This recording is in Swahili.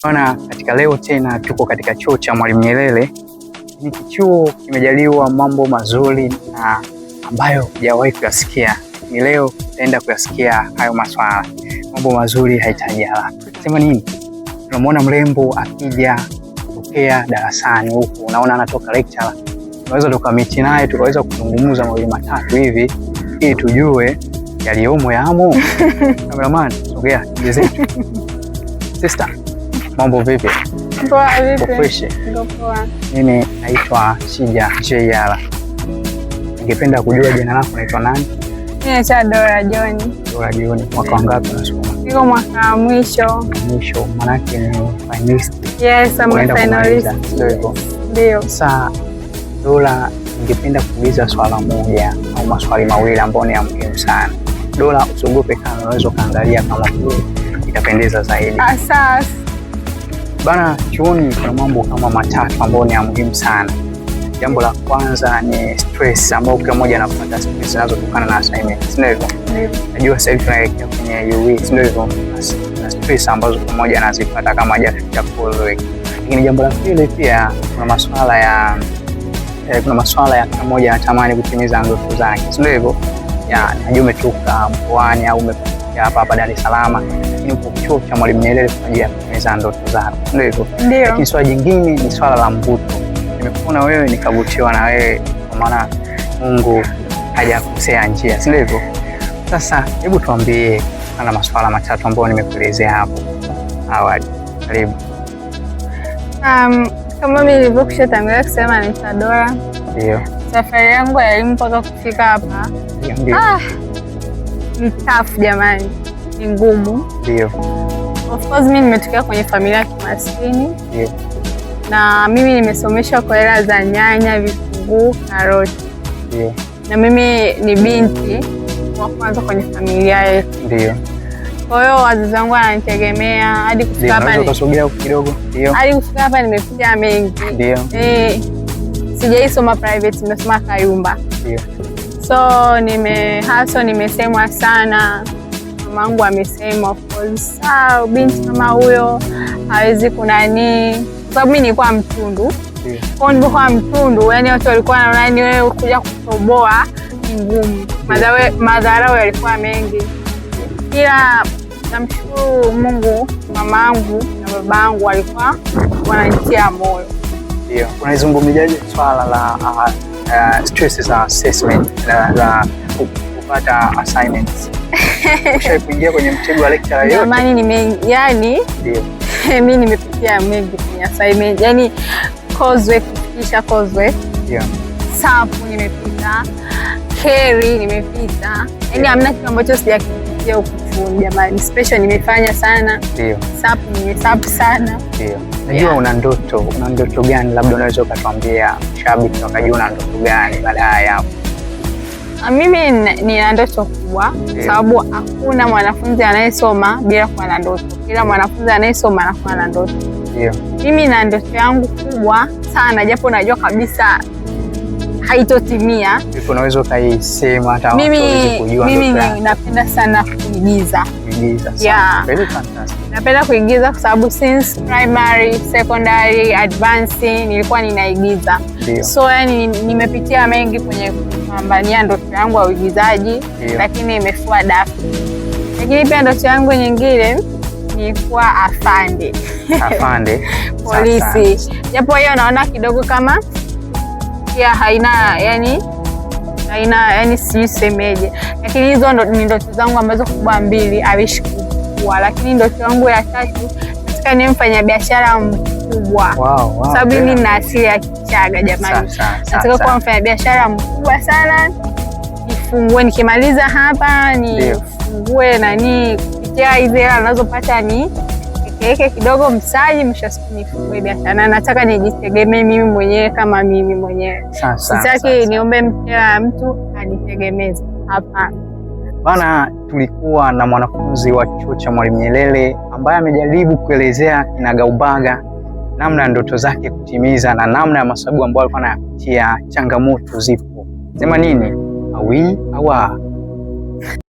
Bwana, katika leo tena tuko katika chuo cha Mwalimu Nyerere. Hiki chuo kimejaliwa mambo mazuri na ambayo hujawahi kuyasikia. Ni leo tutaenda kuyasikia hayo maswala. Mambo mazuri haitaji haraka. Sema nini? Tunamwona mrembo akija kutokea darasani huku, unaona anatoka lecture. Tunaweza tukamiti naye tukaweza kuzungumza mawili matatu hivi ili tujue yaliyomo yamo. Cameraman, sogea zetu. Sister, mambo vipi? Poa vipi? Fresh. Ndio poa. Mimi naitwa Shija JR. Ningependa kujua jina lako, naitwa nani? Mimi naitwa Dora John. Dora John. Mwaka wangapi unasoma? Niko mwaka mwisho. Mwisho, maana yake ni finalist. Yes, I'm a finalist. Ndio. Sasa Dora, ningependa kuuliza swala moja au maswali mawili ambayo ni ya muhimu sana. Dora, usiogope kama unaweza kaangalia kama vile itapendeza zaidi. Asante. Bana, chuoni kuna mambo kama matatu ambayo ni ya muhimu sana. Jambo la kwanza ni stress, ambayo kila mmoja anapata stress zinazotokana na assignment. Sio hivyo? Najua sasa hivi tunaelekea kwenye UE, sio hivyo? Na stress ambazo kila mmoja anazipata kama hajafika college. Lakini jambo la pili pia kuna masuala ya kila mmoja anatamani kutimiza ndoto zake. Sio hivyo? Najua umetoka mkoani au umekuja hapa Dar es Salaam, lakini uko chuo cha Mwalimu Nyerere kwa ajili ya kutimiza ndoto zako. Ndio hivyo. Lakini swala jingine ni swala la mvuto. Nimekuona wewe nikavutiwa na wewe kwa maana Mungu hajakosea njia, si ndivyo? Sasa hebu tuambie ana masuala matatu ambayo nimekuelezea hapo awali. Karibu. Kama mimi nilivyokushatangulia kusema naitwa Dora. Ndio. Safari yangu ya elimu mpaka kufika hapa. Ndio. Ni tough jamani. Ni ngumu. Ndio. Of course mimi nimetokea kwenye familia ya kimaskini. Ndio. Na mimi nimesomeshwa kwa hela za nyanya, vitunguu, karoti. Ndio. Na mimi ni binti wa kwanza kwenye familia yetu. Ndio. Kwa hiyo wazazi wangu wananitegemea hadi kufika hapa. Ndio, ukasogea kidogo. Ndio. Hadi kufika hapa nimepitia mengi. Ndio. Sijaisoma private, nimesoma Kayumba. Ndio. So nimesemwa sana. Mamangu amesema of course, binti kama huyo hawezi kunani. Kwa sababu mimi nilikuwa mtundu. Kwa nilikuwa mtundu, yani watu walikuwa wanaona yani wewe kuja kutoboa ni ngumu. Madharau yalikuwa mengi. Ila namshukuru Mungu, mamangu na babangu walikuwa wananitia moyo. Ndio. Unaizungumziaje swala la stress za assessment za kupata assignments? Ushaingia kwenye mtego wa lecture yote? Jamani, ndio. Mimi nimepitia mengi kwenye assignment. Yani coursework, kufikisha coursework. Ndio. Safu nimepita, carry nimepita. Yani hamna kitu ambacho sijakipitia huko jamani. Special nimefanya sana. Ndio. Safu nimesafu sana. Ndio. Najua una ndoto gani, labda unaweza ukatuambia shabiki wakajua una ndoto gani baadaye hapo? Mimi nina ndoto kubwa, sababu hakuna mwanafunzi anayesoma bila kuwa na ndoto. Kila mwanafunzi anayesoma anakuwa na ndoto. Ndio. Mimi na ndoto yangu kubwa sana, japo najua kabisa haitotimia. Unaweza ukaisema hata watu waweze kujua. Mimi napenda sana kuigiza. Yeah. Very fantastic. Napenda kuigiza kwa sababu since primary, secondary, advancing nilikuwa ninaigiza. So yani nimepitia mengi kwenye kupambania ndoto yangu ya uigizaji, lakini imefua dafu. Lakini pia ndoto yangu nyingine ni kuwa afande. Afande. Polisi. Japo hiyo naona kidogo kama ya haina yani sisemeje. Lakini hizo ni ndoto zangu ambazo kubwa mbili awishi kubwa. Lakini ndoto yangu ya tatu nataka niwe mfanyabiashara mkubwa. Wow. Sababu mimi nina asili ya Kichaga jamani. Nataka kuwa mfanyabiashara mkubwa sana. Nikimaliza hapa nifungue kupitia hizo hela ninazopata niweke kidogo msaji, mwisho siku nifungue biashara. Na nataka nijitegemee mimi mwenyewe kama mimi mwenyewe. Sitaki niombe mtu anitegemeze. Hapana. Bana, tulikuwa na mwanafunzi wa chuo cha Mwalimu Nyerere ambaye amejaribu kuelezea kinagaubaga namna ya ndoto zake kutimiza na namna ya masababu ambayo alikuwa anayapitia. Changamoto zipo. Sema nini? Awi awa.